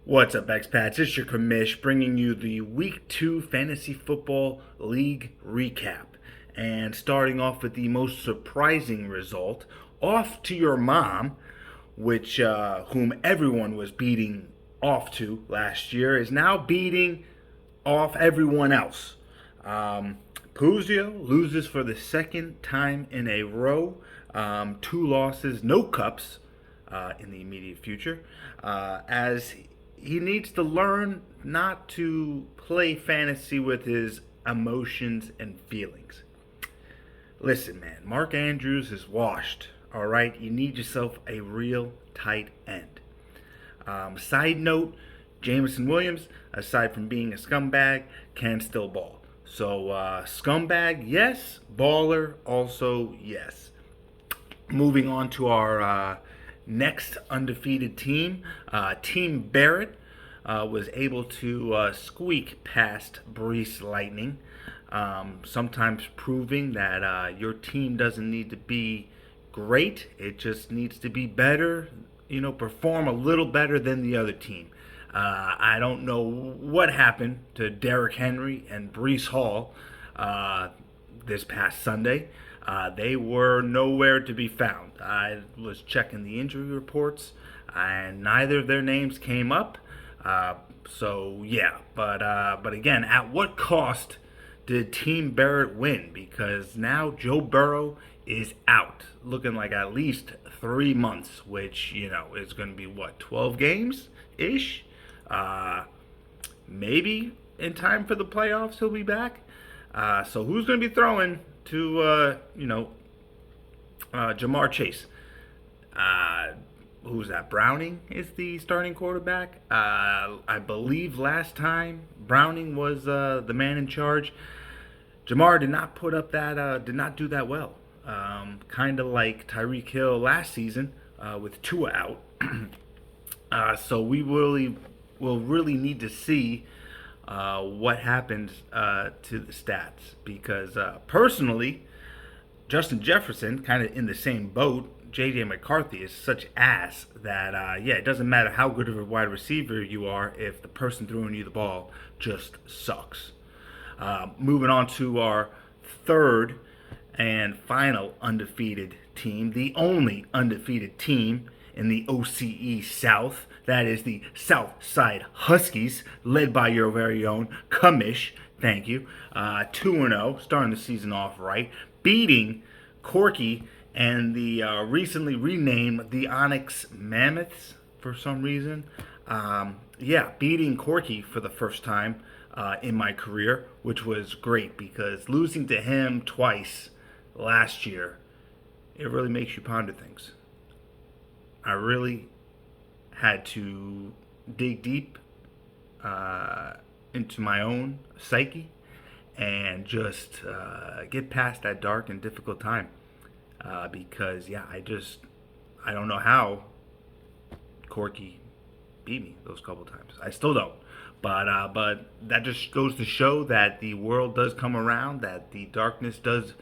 What's up, expats? It's your commish bringing you the Week 2 Fantasy Football League recap. And starting off with the most surprising result, off to your mom, which whom everyone was beating off to last year, is now beating off everyone else. Um, Puzio loses for the second time in a row. Two losses, no cups in the immediate future, as he needs to learn not to play fantasy with his emotions and feelings. Listen, man, Mark Andrews is washed. All right, you need yourself a real tight end. Side note, Jameson Williams, aside from being a scumbag, can still ball. So, scumbag, yes. Baller, also, yes. Moving on to our next undefeated team, Team Barrett was able to squeak past Breece Lightning, sometimes proving that your team doesn't need to be great. It just needs to be better, perform a little better than the other team. I don't know what happened to Derrick Henry and Breece Hall this past Sunday. They were nowhere to be found. I was checking the injury reports, and neither of their names came up. So yeah, but again, at what cost did Team Barrett win? Because now Joe Burrow is out, looking like at least 3 months, which is going to be what, 12 games ish. Maybe in time for the playoffs he'll be back. So who's going to be throwing to Jamar Chase? Who's that? Browning is the starting quarterback. I believe last time Browning was the man in charge. Jamar did not did not do that well. Kind of like Tyreek Hill last season with Tua out. So we will really need to see what happens to the stats, because personally, Justin Jefferson, kind of in the same boat. J.J. McCarthy is such ass that, it doesn't matter how good of a wide receiver you are if the person throwing you the ball just sucks. Moving on to our third and final undefeated team, the only undefeated team in the OCE South. That is the Southside Huskies, led by your very own Cumish. Thank you. 2-0, starting the season off right, beating Corky and the recently renamed the Onyx Mammoths for some reason. Beating Corky for the first time in my career, which was great, because losing to him twice last year, it really makes you ponder things. I really had to dig deep into my own psyche and just get past that dark and difficult time. Because I don't know how Corky beat me those couple times. I still don't. But that just goes to show that the world does come around, that the darkness does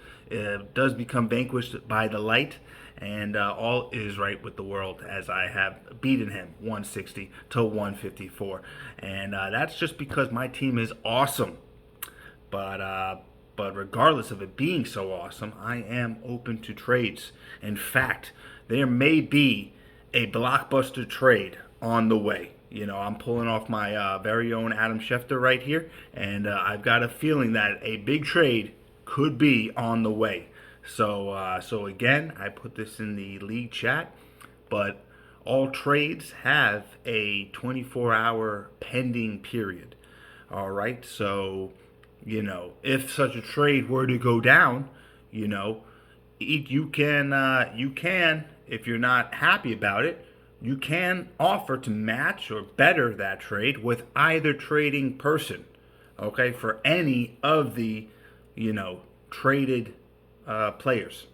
become vanquished by the light, and all is right with the world, as I have beaten him 160 to 154, and that's just because my team is awesome. But regardless of it being so awesome, I am open to trades. In fact, there may be a blockbuster trade on the way. I'm pulling off my very own Adam Schefter right here, and I've got a feeling that a big trade could be on the way. So again, I put this in the league chat, but all trades have a 24-hour pending period. All right, so if such a trade were to go down, you can, if you're not happy about it, you can offer to match or better that trade with either trading person, okay, for any of the, traded players.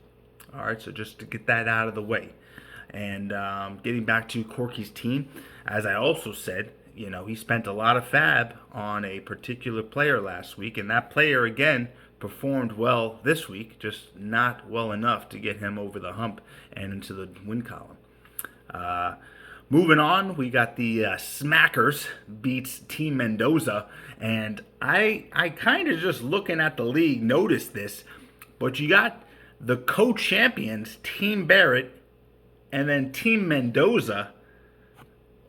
All right, so just to get that out of the way. And getting back to Corky's team, as I also said, he spent a lot of fab on a particular player last week, and that player, again, performed well this week, just not well enough to get him over the hump and into the win column. Moving on, we got the Smackers beats Team Mendoza, and I kind of just looking at the league noticed this, but you got the co-champions Team Barrett and then Team Mendoza.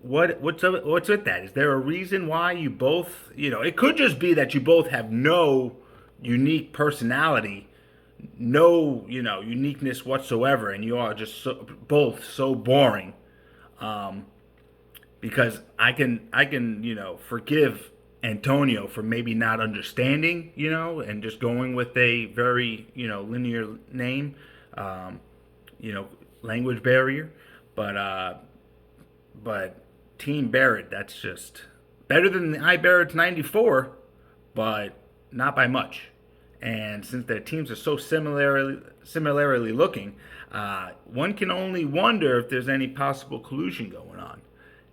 What's with that? Is there a reason why you both? It could just be that you both have no unique personality, no uniqueness whatsoever, and you are just both so boring. Um, because I can forgive Antonio for maybe not understanding, and just going with a very linear name, um, you know, language barrier, but Team Barrett, that's just better than the Barrett's 94, but not by much. And since their teams are so similarly looking, one can only wonder if there's any possible collusion going on.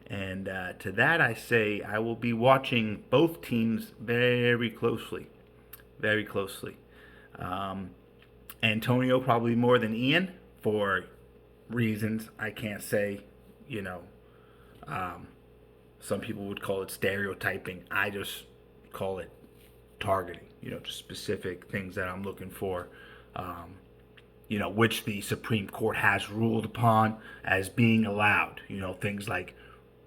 And to that, I say I will be watching both teams very closely, very closely. Um, Antonio probably more than Ian for reasons I can't say. You know, um, some people would call it stereotyping. I just call it targeting. Just specific things that I'm looking for. Which the Supreme Court has ruled upon as being allowed. Things like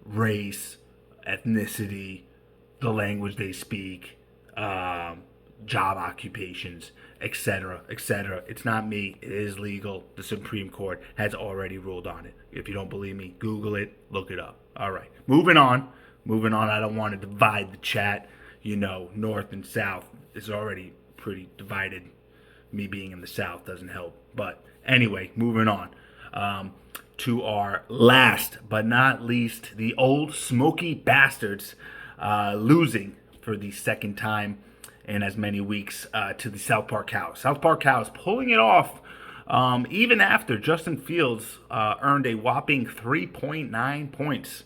race, ethnicity, the language they speak, job occupations, etc., etc. It's not me. It is legal. The Supreme Court has already ruled on it. If you don't believe me, Google it, look it up. All right, moving on. Moving on. I don't want to divide the chat. North and South is already pretty divided. Me being in the South doesn't help. But anyway, moving on. To our last but not least, the old Smoky bastards losing for the second time in as many weeks to the South Park Cows. South Park Cows pulling it off even after Justin Fields earned a whopping 3.9 points.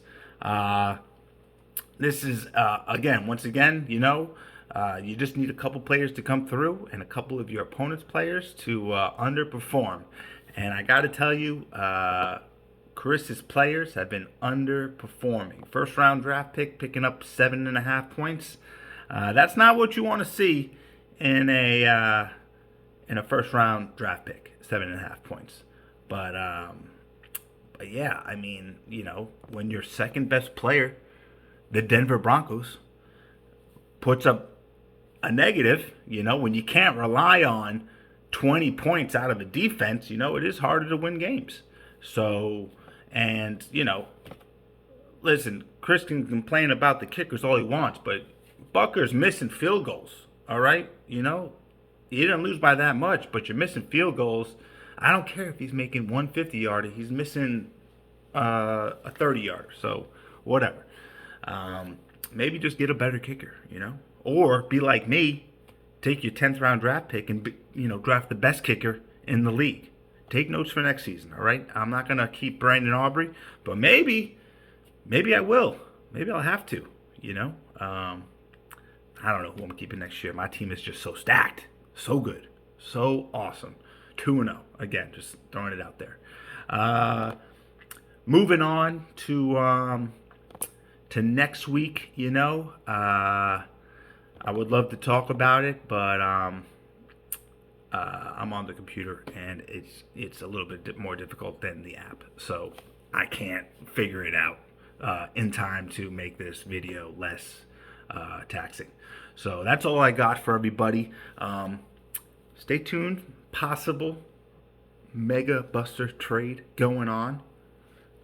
This is, once again, you just need a couple players to come through and a couple of your opponent's players to underperform. And I got to tell you, Chris's players have been underperforming. First round draft pick picking up 7.5 points. That's not what you want to see in a first round draft pick. 7.5 points. But yeah, I mean, when your second best player, the Denver Broncos, puts up a negative, when you can't rely on 20 points out of a defense, it is harder to win games. So, and, listen, Chris can complain about the kickers all he wants, but Bucker's missing field goals, all right? You didn't lose by that much, but you're missing field goals. I don't care if he's making 150-yarder. He's missing a 30-yarder, so whatever. Maybe just get a better kicker, Or be like me, take your 10th round draft pick and, draft the best kicker in the league. Take notes for next season, all right? I'm not going to keep Brandon Aubrey, but maybe I will. Maybe I'll have to, I don't know who I'm keeping next year. My team is just so stacked, so good, so awesome. 2-0. Again, just throwing it out there. Moving on to next week, I would love to talk about it, but I'm on the computer and it's a little bit more difficult than the app, so I can't figure it out in time to make this video less taxing. So that's all I got for everybody. Stay tuned. Possible mega buster trade going on,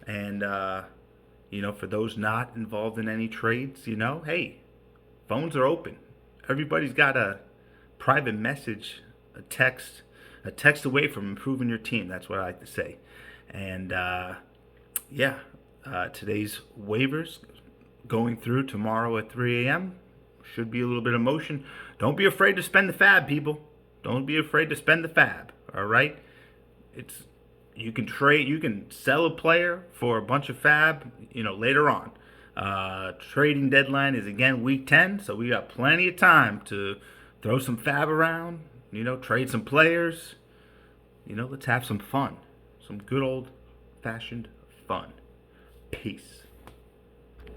and for those not involved in any trades, hey, phones are open. Everybody's got a private message, a text away from improving your team. That's what I like to say. And today's waivers going through tomorrow at 3 a.m. Should be a little bit of motion. Don't be afraid to spend the fab, people. Don't be afraid to spend the fab. All right, you can trade, you can sell a player for a bunch of fab, later on. Trading deadline is again week 10, so we got plenty of time to throw some fab around, trade some players. Let's have some fun, some good old fashioned fun. Peace.